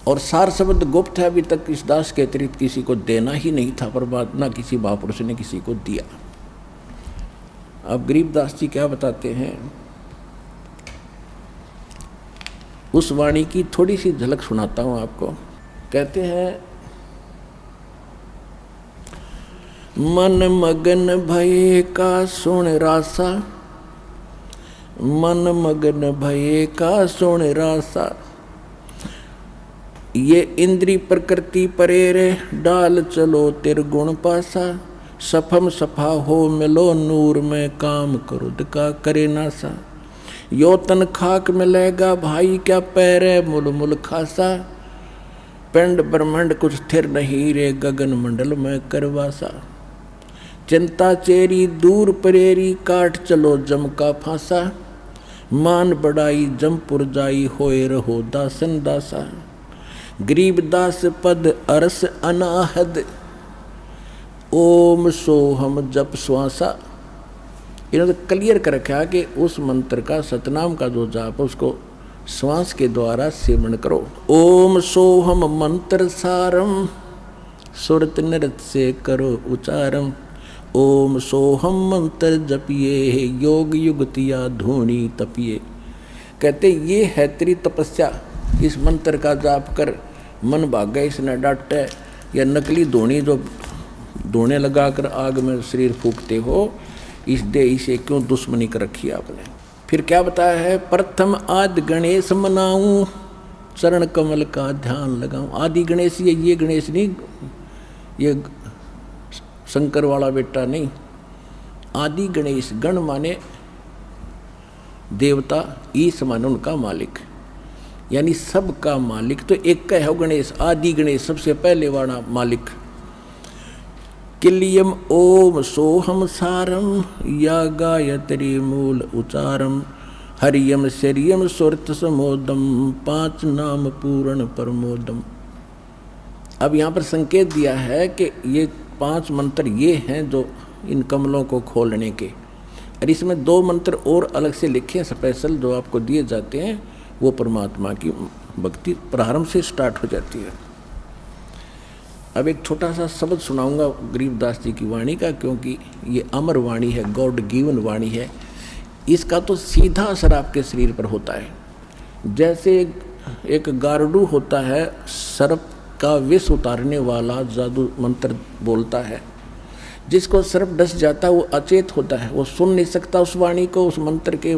और सार शब्द गुप्त है, अभी तक इस दास के अतिरिक्त किसी को देना ही नहीं था, परमात्मा किसी महापुरुष ने किसी को दिया। अब गरीबदास जी क्या बताते हैं, उस वाणी की थोड़ी सी झलक सुनाता हूं आपको। कहते हैं, मन मगन भये का सुन रासा, मन मगन भये का सुन रासा, ये इंद्री प्रकृति परेरे, डाल चलो तिरगुण पासा, सफम सफा हो मिलो नूर में, काम क्रोध का करे नासा, यो तन खाक मिलेगा भाई, क्या पैरे मुल मुल खासा, पिंड ब्रह्मांड कुछ स्थिर नहीं रे, गगन मंडल में करवासा, चिंता चेरी दूर परेरी, काट चलो जम का फांसा, मान बढ़ाई जमपुर जाई, होए रहो दासन दासा, गरीब दास पद अरस अनाहद, ओम सोहम जप श्वासा। इन्होंने क्लियर कर रखा कि उस मंत्र का, सतनाम का जो जाप उसको श्वास के द्वारा सेवन करो। ओम सोहम मंत्र सारम, सुरत नृत से करो उचारम, ओम सोहम मंत्र जपिए, योग युगतिया धूनी तपिए। कहते ये है तेरी तपस्या, इस मंत्र का जाप कर, मन भागे इसने डांटे, या नकली धोनी जो धोने लगाकर आग में शरीर फूकते हो, इस देह से क्यों दुश्मनी कर रखी आपने। फिर क्या बताया है, प्रथम आदि गणेश मनाऊं, चरण कमल का ध्यान लगाऊं। आदि गणेश ये गणेश नहीं, ये शंकर वाला बेटा नहीं, आदि गणेश, गण माने देवता, ईश माने उनका मालिक, यानी सबका मालिक तो एक का है गणेश, आदि गणेश सबसे पहले वाला मालिक। किलियम ओम सोहम सारम, या गायत्री मूल उचारम, हरियम शरियम सुरत समोदम, पांच नाम पूर्ण परमोदम। अब यहाँ पर संकेत दिया है कि ये 5 मंत्र ये हैं जो इन कमलों को खोलने के, और इसमें 2 मंत्र और अलग से लिखे स्पेशल जो आपको दिए जाते हैं, वो परमात्मा की भक्ति प्रारंभ से स्टार्ट हो जाती है। अब एक छोटा सा शब्द सुनाऊंगा गरीबदास जी की वाणी का, क्योंकि ये अमर वाणी है, गॉड गिवन वाणी है। इसका तो सीधा असर आपके शरीर पर होता है। जैसे एक गारुडू होता है, सर्प का विष उतारने वाला जादू मंत्र बोलता है, जिसको सर्प डस जाता है वो अचेत होता है, वो सुन नहीं सकता उस वाणी को, उस मंत्र के,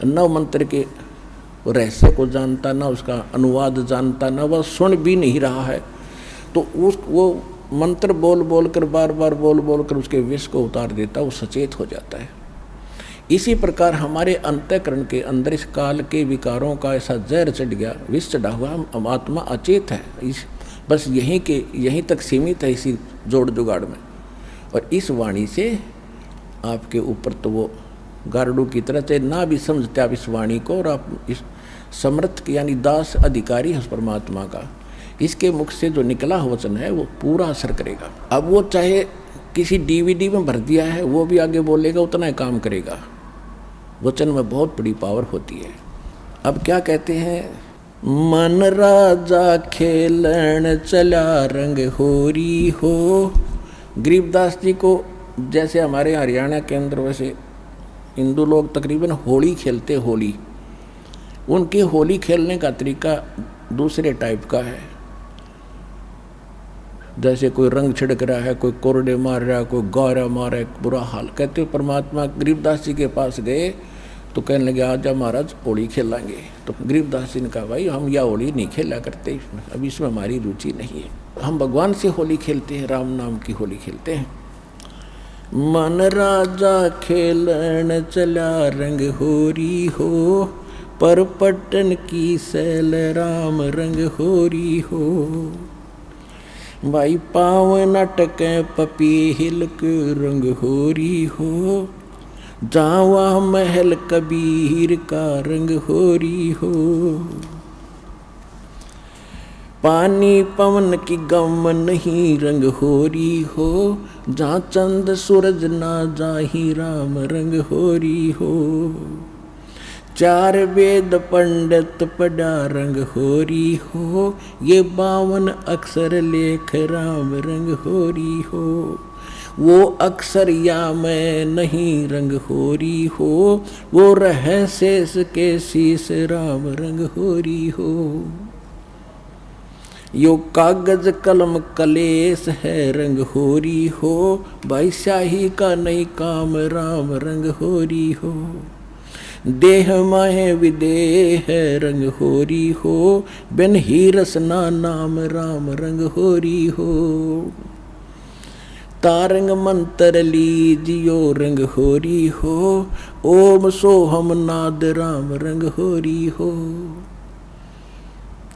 न मंत्र के रहस्य को जानता, ना उसका अनुवाद जानता, ना वह सुन भी नहीं रहा है, तो वो मंत्र बोल बोल कर, बार बार बोल बोल कर उसके विष को उतार देता, वो सचेत हो जाता है। इसी प्रकार हमारे अंतःकरण के अंदर इस काल के विकारों का ऐसा जहर चढ़ गया, विष चढ़ा हुआ, हम आत्मा अचेत है, बस यहीं तक सीमित है इसी जोड़ जुगाड़ में। और इस वाणी से आपके ऊपर तो वो गारुडू की तरह से ना भी समझते आप इस वाणी को, और आप इस समर्थ यानी दास अधिकारी है उस परमात्मा का, इसके मुख से जो निकला वचन है वो पूरा असर करेगा। अब वो चाहे किसी DVD में भर दिया है, वो भी आगे बोलेगा, उतना ही काम करेगा। वचन में बहुत बड़ी पावर होती है। अब क्या कहते हैं, मन राजा खेलन चला रंग होरी हो। गरीबदास जी को जैसे हमारे हरियाणा के अंदर वैसे हिंदू लोग तकरीबन होली खेलते, होली, उनके होली खेलने का तरीका दूसरे टाइप का है। जैसे कोई रंग छिड़क रहा है, कोई कोरडे मार रहा है, कोई गौरा मार रहा है, बुरा हाल। कहते हो परमात्मा गरीबदास जी के पास गए तो कहने लगे आजा महाराज होली खेलेंगे। तो गरीबदास जी ने कहा भाई हम यह होली नहीं खेला करते, अब इसमें हमारी रुचि नहीं है, हम भगवान से होली खेलते हैं, राम नाम की होली खेलते हैं। मन राजा खेलन चला रंग होरी हो, पर पट्टन की सैल राम रंग होरी हो। भाई पाव नाटक पपी हिलक रंग होरी हो, जावा महल कबीर का रंग होरी हो। पानी पवन की गम नहीं रंग होरी हो, जहाँ चंद सूरज ना जाही राम रंग होरी हो। चार वेद पंडित पढ़ा रंग होरी हो, ये 52 अक्षर लेख राम रंग होरी हो। वो अक्षर या मैं नहीं रंग होरी हो, वो रह शेष के शीश राम रंग होरी हो। यो कागज कलम कलेश है रंग होरी हो, भाई स्याही का नहीं काम राम रंग होरी हो। देह माहे विदेह है रंग होरी हो, बिन ही रसना नाम राम रंग होरी हो। तारंग मंत्र लीजियो रंग होरी हो, ओम सोहम नाद राम रंग होरी हो।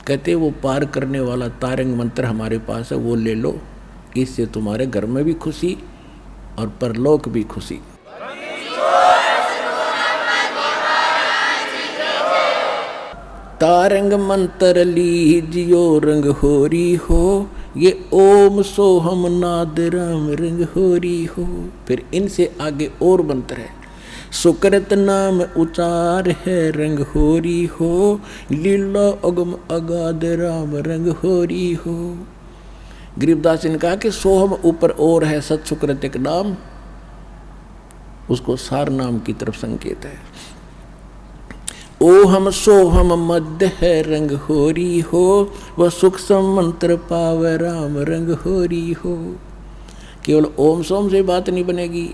कहते वो पार करने वाला तारंग मंत्र हमारे पास है, वो ले लो, इससे तुम्हारे घर में भी खुशी और परलोक भी खुशी। तारंग मंत्र लीजियो रंग होरी हो, ये ओम सोहम नाद राम रंग होरी हो। फिर इनसे आगे और मंत्र है, सुकृत नाम उचार है रंग होरी हो, लीला अगम अगाध राम रंग होरी हो। गरीबदास जी ने कहा कि सोहम ऊपर और है, सत सुकृत एक नाम, उसको सार नाम की तरफ संकेत है। ओहम सोहम मध्य है रंग होरी हो, वह सूक्ष्म मंत्र पाव राम रंग होरी हो। केवल ओम सोम से बात नहीं बनेगी,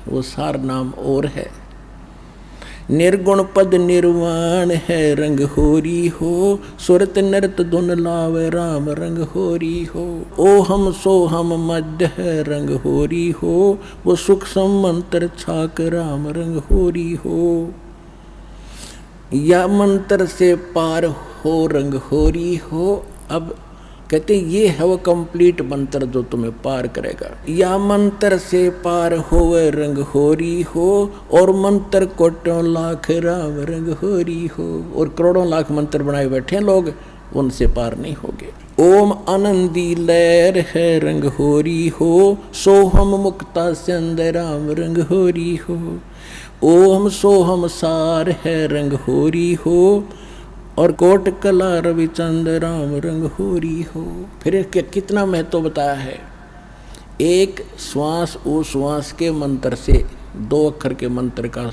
वो सार नाम और है। निर्गुण पद निर्वाण है रंग होरी हो, सुरत नृत धुन लाव राम रंग होरी हो। ओहम सोहम मध्य है रंग होरी हो, वो सूक्ष्म मंत्र छाक राम रंग होरी हो। या मंत्र से पार हो रंग होरी हो। अब कहते ये है वो कंप्लीट मंत्र जो तुम्हें पार करेगा। या मंत्र से पार होवे रंग होरी हो, और मंत्र कोटों लाख राम रंग होरी हो। और करोड़ों लाख मंत्र बनाए बैठे लोग, उनसे पार नहीं होगे। ओम आनंदी लहर है रंग होरी हो, सोहम मुक्ता चंद राम रंग होरी हो। ओम सोहम सार है रंग होरी हो, और कोट कला रविचंद राम रंग होरी हो। फिर कितना महत्व बताया है। एक श्वास उश्वास के मंत्र से, 2 अक्षर के मंत्र का,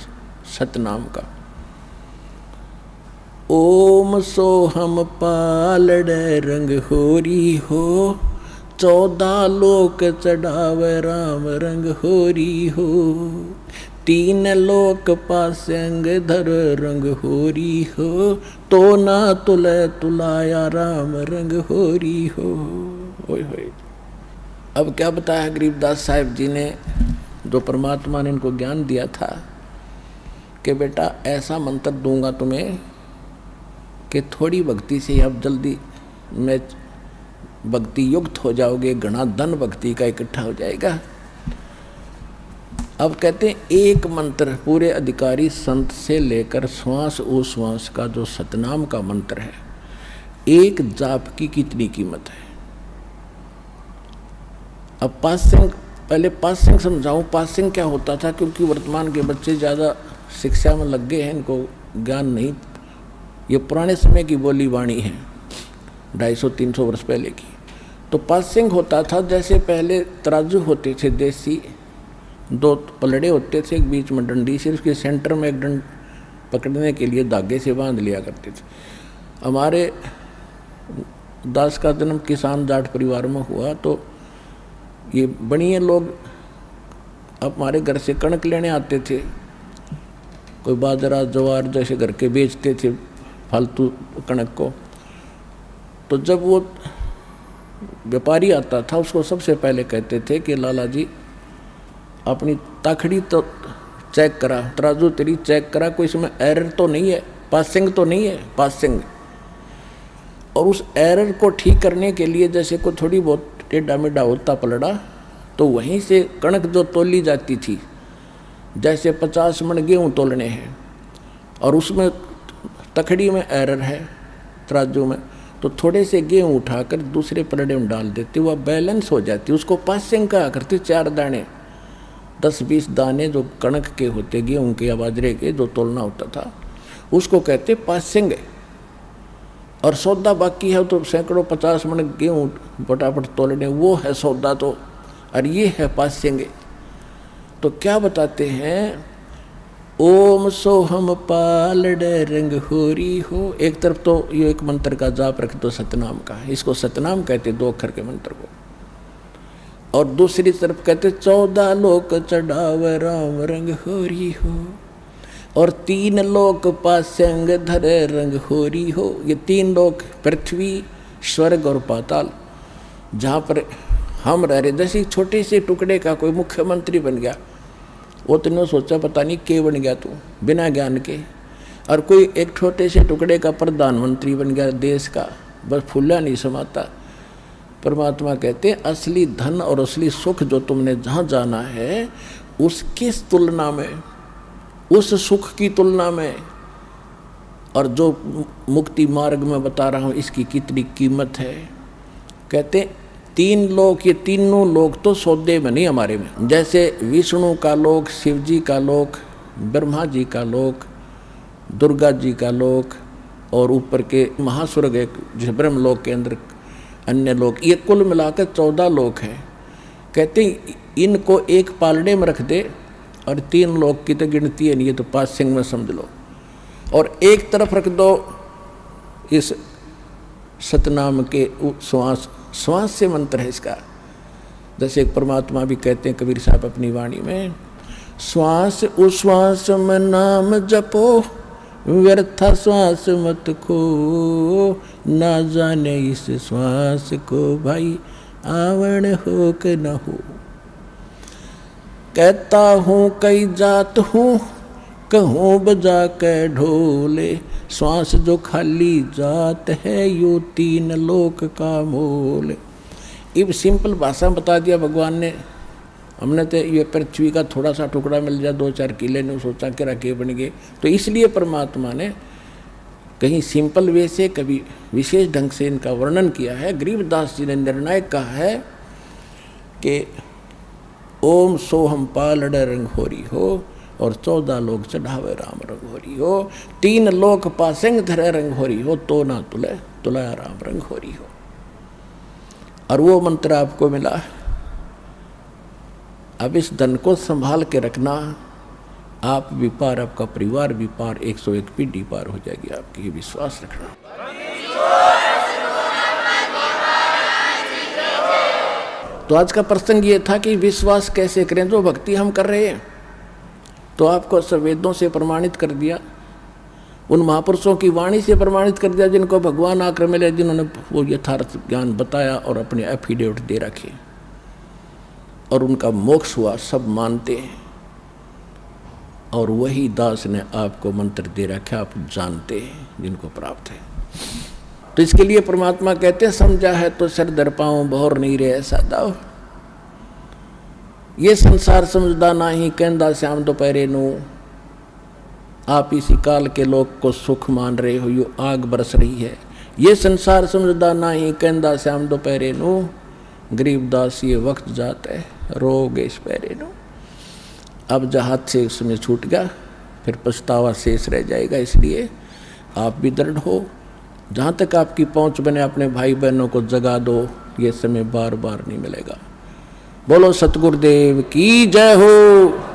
सतनाम का। ओम सोहम पालड़ रंग होरी हो, 14 लोक चढ़ावे राम रंग होरी हो। 3 लोक पासंग धर रंग होरी हो, तो ना तुले तुलाया राम रंग होरी हो। होय होय। अब क्या बताया गरीबदास साहिब जी ने, जो परमात्मा ने इनको ज्ञान दिया था कि बेटा ऐसा मंत्र दूंगा तुम्हें कि थोड़ी भक्ति से आप जल्दी में भक्ति युक्त हो जाओगे, घना धन भक्ति का इकट्ठा हो जाएगा। अब कहते हैं एक मंत्र पूरे अधिकारी संत से लेकर श्वास उश्वास का जो सतनाम का मंत्र है, एक जाप की कितनी कीमत है। अब पासिंग, पहले पासिंग समझाऊं। पासिंग क्या होता था, क्योंकि वर्तमान के बच्चे ज़्यादा शिक्षा में लग गए हैं, इनको ज्ञान नहीं। ये पुराने समय की बोली वाणी है, 250-300 वर्ष पहले की। तो पासिंग होता था, जैसे पहले तराजू होते थे देसी, 2 पलड़े होते थे, एक बीच में डंडी, सिर्फ के सेंटर में एक डंड पकड़ने के लिए धागे से बांध लिया करते थे। हमारे दास का जन्म किसान जाट परिवार में हुआ, तो ये बनिए लोग हमारे घर से कणक लेने आते थे। कोई बाजरा ज्वार जैसे घर के बेचते थे फालतू कणक को। तो जब वो व्यापारी आता था, उसको सबसे पहले कहते थे कि लाला जी अपनी ताखड़ी तो चेक करा, तराजू तेरी चेक करा, कोई इसमें एरर तो नहीं है, पासिंग तो नहीं है, पासिंग। और उस एरर को ठीक करने के लिए जैसे कोई थोड़ी बहुत टेढ़ा मेढ़ा होता पलड़ा, तो वहीं से कणक जो तोली जाती थी, जैसे 50 मन गेहूँ तोलने हैं और उसमें तखड़ी में एरर है तराजू में, तो थोड़े से गेहूँ उठाकर दूसरे पलड़े में डाल देते, वह बैलेंस हो जाती। उसको पासिंग कहा करते। 4 दाने 10-20 दाने जो कणक के होते, गेहूँ के या बाजरे के, जो तोलना होता था, उसको कहते पासेंग। और सौदा बाकी है तो सैकड़ों 50 मन गेहूँ फटाफट तोलने, वो है सौदा तो, और ये है पासेंग। तो क्या बताते हैं, ओम सोहम पालड़ रंग होरी हो। एक तरफ तो ये एक मंत्र का जाप रख दो सतनाम का, इसको सतनाम कहते 2 अक्षर के मंत्र को, और दूसरी तरफ कहते 14 लोक चढ़ाव राम रंग होरी हो, और 3 लोक पासंग धरे रंग होरी हो। ये 3 लोक पृथ्वी, स्वर्ग और पाताल, जहाँ पर हम रह रहे। जैसे छोटे से टुकड़े का कोई मुख्यमंत्री बन गया, वो तो सोचा पता नहीं के बन गया तू बिना ज्ञान के, और कोई एक छोटे से टुकड़े का प्रधानमंत्री बन गया देश का, बस फूला नहीं समाता। परमात्मा कहते हैं असली धन और असली सुख जो तुमने जहाँ जाना है, उसकी तुलना में, उस सुख की तुलना में, और जो मुक्ति मार्ग में बता रहा हूँ इसकी कितनी कीमत है। कहते 3 लोक, ये तीनों लोक तो सौदे में नहीं हमारे में। जैसे विष्णु का लोक, शिव जी का लोक, ब्रह्मा जी का लोक, दुर्गा जी का लोक, और ऊपर के महास्वर्ग एक जिस ब्रह्म लोक के अंदर अन्य लोक, ये कुल मिलाकर 14 लोक हैं। कहते इनको एक पालड़े में रख दे और 3 लोक की तो गिनती है नहीं, ये तो 5 सिंह में समझ लो, और एक तरफ रख दो इस सतनाम के श्वास, श्वास से मंत्र है इसका। जैसे एक परमात्मा भी कहते हैं कबीर साहब अपनी वाणी में, श्वास उश्वास में नाम जपो, व्यर्था श्वास मत खो, ना जाने इस श्वास को भाई आवण हो कि न हो। कहता हूँ कई जात हूँ, कहूँ बजा के ढोले, श्वास जो खाली जात है यो 3 लोक का मोल। इब सिंपल भाषा में बता दिया भगवान ने। हमने तो ये पृथ्वी का थोड़ा सा टुकड़ा मिल जाए 2-4 किले ने सोचा कि रखे बन गए, तो इसलिए परमात्मा ने कहीं सिंपल वे से कभी विशेष ढंग से इनका वर्णन किया है। गरीबदास जी ने निर्णायक कहा है कि ओम सोहम पालड़ रंग होरी हो, और 14 लोक चढ़ावे राम रंग होरी हो, 3 लोक पासेंग धरे रंग होरी हो, तो ना तुले तुलाया राम रंग होरी हो। और वो मंत्र आपको मिला। अब इस धन को संभाल के रखना, आप भी पार, आपका परिवार भी पार, 101 पीढ़ी पार हो जाएगी आपकी, ये विश्वास रखना। तो आज का प्रसंग ये था कि विश्वास कैसे करें। जो भक्ति हम कर रहे हैं तो आपको वेदों से प्रमाणित कर दिया, उन महापुरुषों की वाणी से प्रमाणित कर दिया जिनको भगवान आकर मिले, जिन्होंने वो यथार्थ ज्ञान बताया और अपने एफिडेविट दे रखे, और उनका मोक्ष हुआ, सब मानते हैं। और वही दास ने आपको मंत्र दे रखा, आप जानते हैं, जिनको प्राप्त है। तो इसके लिए परमात्मा कहते हैं समझा है तो सर दर पाऊं, बहुर नहीं रहे सादा। ये संसार समझदा नहीं, कहंदा श्याम दोपहरे नू। आप इसी काल के लोग को सुख मान रहे हो, यो आग बरस रही है। ये संसार समझदा नहीं, कहंदा श्याम दोपहरे नू। गरीबदास ये वक्त जाता है, रोगे इस पैरे नू। अब जहाज से उसमें छूट गया, फिर पछतावा शेष रह जाएगा। इसलिए आप भी दृढ़ हो, जहाँ तक आपकी पहुँच बने अपने भाई बहनों को जगा दो, ये समय बार बार नहीं मिलेगा। बोलो सतगुरुदेव की जय हो।